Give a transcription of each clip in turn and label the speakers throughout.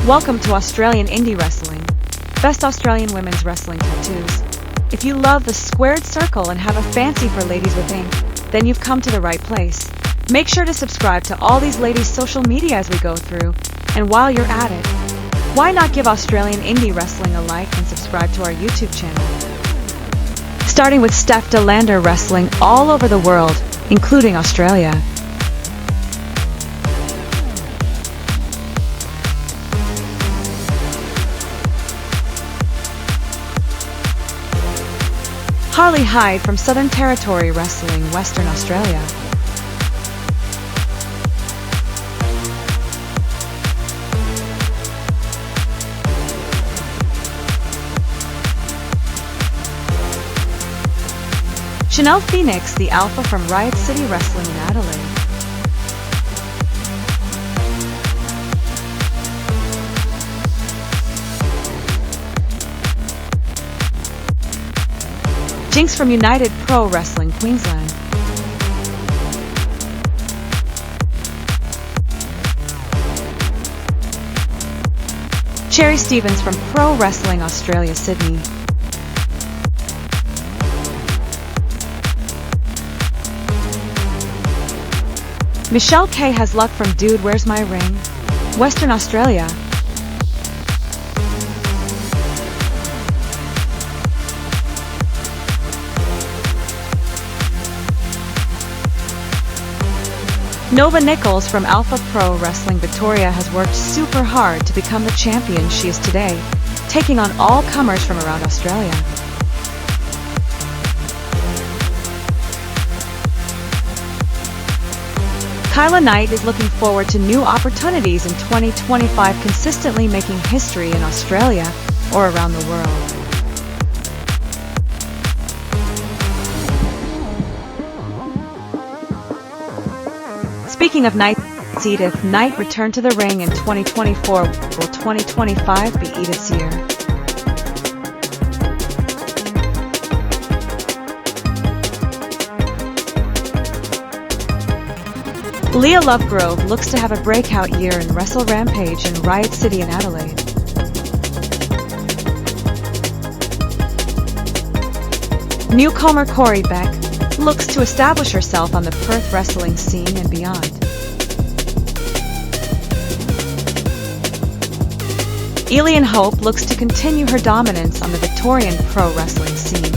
Speaker 1: Welcome to Australian Indie Wrestling. Best Australian women's wrestling tattoos. If you love the squared circle and have a fancy for ladies with ink, then you've come to the right place. Make sure to subscribe to all these ladies' social media as we go through. And while you're at it, why not give Australian Indie Wrestling a like and subscribe to our YouTube channel? Starting with Steph De Lander wrestling all over the world, including Australia. Harley Hyde from Southern Territory Wrestling, Western Australia. Chanel Phoenix, the Alpha from Riot City Wrestling in Adelaide. Jinx from United Pro Wrestling, Queensland. Cherry Stevens from Pro Wrestling Australia, Sydney. Michelle K has luck from Dude Where's My Ring, Western Australia. Nova Nichols from Alpha Pro Wrestling Victoria has worked super hard to become the champion she is today, taking on all comers from around Australia. Kyla Knight is looking forward to new opportunities in 2025, consistently making history in Australia or around the world. Speaking of Knight's Edith Knight returned to the ring in 2024. Will 2025 be Edith's year? Leah Lovegrove looks to have a breakout year in Wrestle Rampage in Riot City in Adelaide. Newcomer Corey Beck looks to establish herself on the Perth wrestling scene and beyond. Elian Hope looks to continue her dominance on the Victorian pro wrestling scene.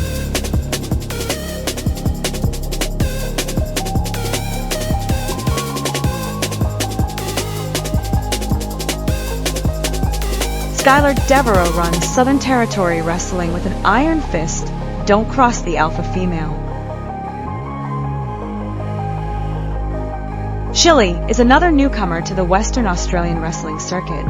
Speaker 1: Skylar Devereaux runs Southern Territory Wrestling with an iron fist. Don't cross the alpha female. Chile is another newcomer to the Western Australian wrestling circuit.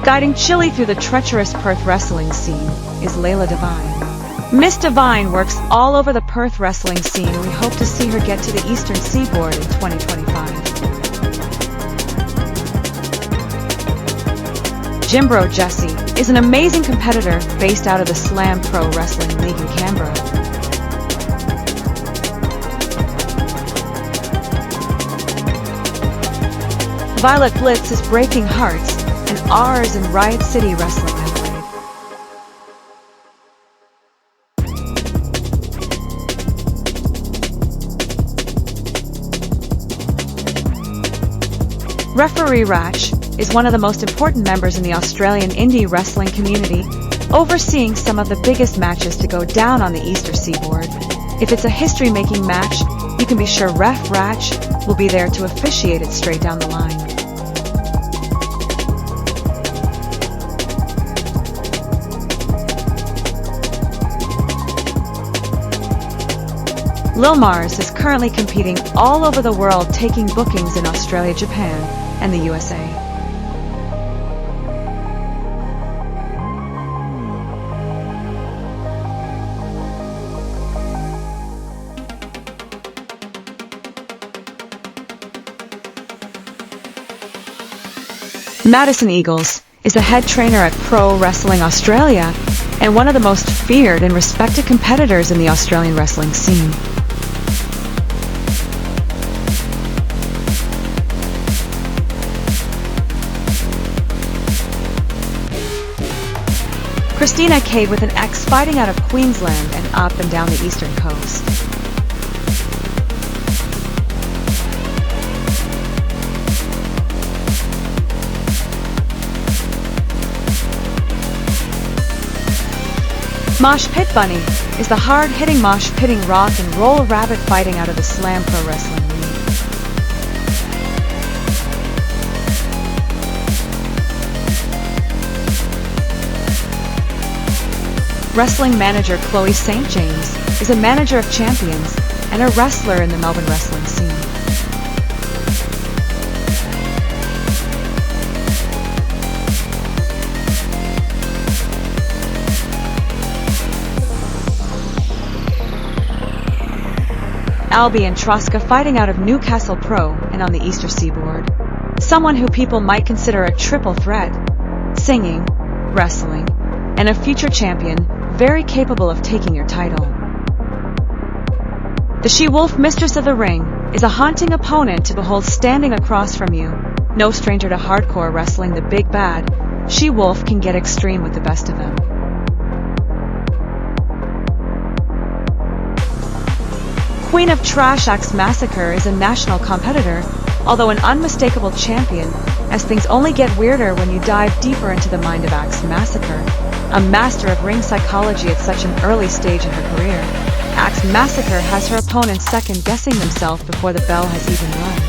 Speaker 1: Guiding Chile through the treacherous Perth wrestling scene is Layla Devine. Miss Devine works all over the Perth wrestling scene, and we hope to see her get to the Eastern Seaboard in 2025. Jimbro Jesse is an amazing competitor based out of the Slam Pro Wrestling League in Canberra. Violet Blitz is breaking hearts and R's in Riot City Wrestling. Referee Ratch is one of the most important members in the Australian indie wrestling community, overseeing some of the biggest matches to go down on the Eastern Seaboard. If it's a history-making match, you can be sure Ref Ratch will be there to officiate it straight down the line. Lil Mars is currently competing all over the world, taking bookings in Australia, Japan, and the USA. Madison Eagles is the head trainer at Pro Wrestling Australia and one of the most feared and respected competitors in the Australian wrestling scene. Christina Cade with an X fighting out of Queensland and up and down the eastern coast. Mosh Pit Bunny is the hard-hitting mosh-pitting rock and roll rabbit fighting out of the Slam Pro Wrestling League. Wrestling manager Chloe St. James is a manager of champions and a wrestler in the Melbourne wrestling scene. Albion Troska fighting out of Newcastle Pro and on the Eastern Seaboard. Someone who people might consider a triple threat. Singing, wrestling, and a future champion, very capable of taking your title. The She-Wolf Mistress of the Ring is a haunting opponent to behold standing across from you. No stranger to hardcore wrestling, the big bad, She-Wolf can get extreme with the best of them. Queen of Trash Axe Massacre is a national competitor, although an unmistakable champion, as things only get weirder when you dive deeper into the mind of Axe Massacre. A master of ring psychology at such an early stage in her career, Axe Massacre has her opponents second-guessing themselves before the bell has even rung.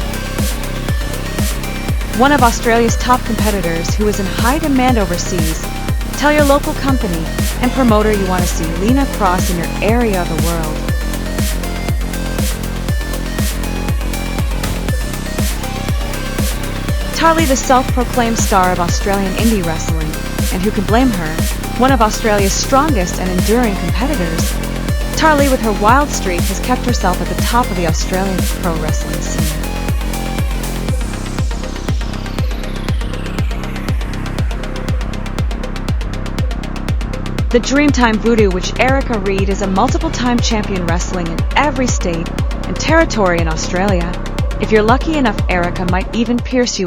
Speaker 1: One of Australia's top competitors who is in high demand overseas. Tell your local company and promoter you want to see Lena Cross in your area of the world. Tarly, the self-proclaimed star of Australian indie wrestling, and who can blame her, one of Australia's strongest and enduring competitors. Tarly, with her wild streak, has kept herself at the top of the Australian pro wrestling scene. The Dreamtime Voodoo, which Erica Reid is a multiple-time champion wrestling in every state and territory in Australia. If you're lucky enough, Erica might even pierce you.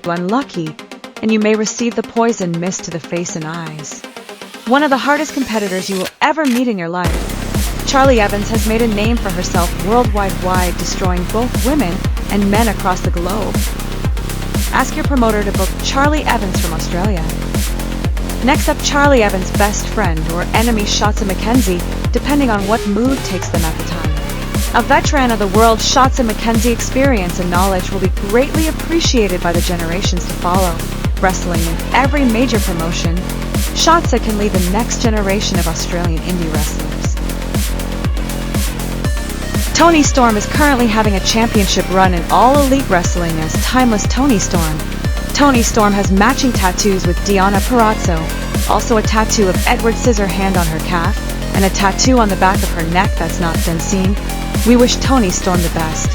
Speaker 1: Unlucky, and you may receive the poison mist to the face and eyes. One of the hardest competitors you will ever meet in your life. Charlie Evans has made a name for herself worldwide, destroying both women and men across the globe. Ask your promoter to book Charlie Evans from Australia. Next up, Charlie Evans' best friend or enemy, Shotzi McKenzie, depending on what mood takes them at the time. A veteran of the world, Shotzi McKenzie experience and knowledge will be greatly appreciated by the generations to follow. Wrestling in every major promotion, Shotzi can lead the next generation of Australian indie wrestlers. Toni Storm is currently having a championship run in All Elite Wrestling as Timeless Toni Storm. Toni Storm has matching tattoos with Deonna Purrazzo, also a tattoo of Edward Scissorhand on her calf, and a tattoo on the back of her neck that's not been seen. We wish Toni Storm the best.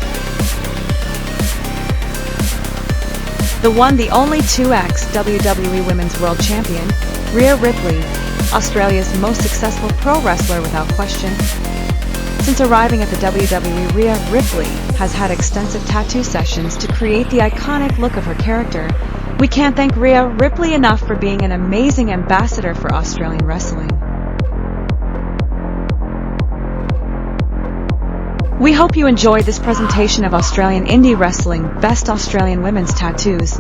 Speaker 1: The one, the only 2x WWE Women's World Champion, Rhea Ripley, Australia's most successful pro wrestler without question. Since arriving at the WWE, Rhea Ripley has had extensive tattoo sessions to create the iconic look of her character. We can't thank Rhea Ripley enough for being an amazing ambassador for Australian wrestling. We hope you enjoyed this presentation of Australian indie wrestling best Australian women's tattoos,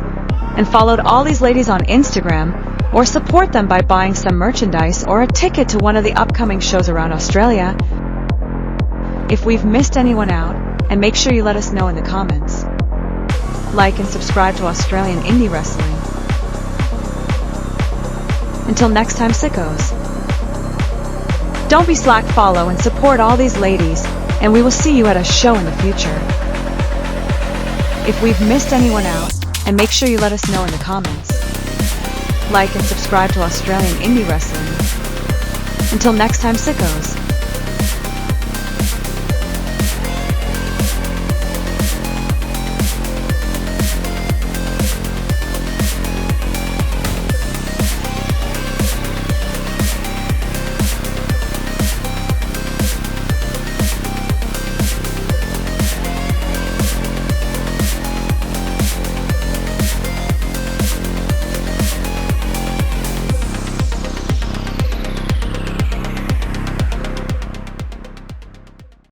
Speaker 1: and followed all these ladies on Instagram, or support them by buying some merchandise or a ticket to one of the upcoming shows around Australia. If we've missed anyone out, and make sure you let us know in the comments. Like and subscribe to Australian indie wrestling. Until next time, sickos. Don't be slack, follow and support all these ladies, and we will see you at a show in the future. If we've missed anyone out, and make sure you let us know in the comments. Like and subscribe to Australian indie wrestling. Until next time, sickos.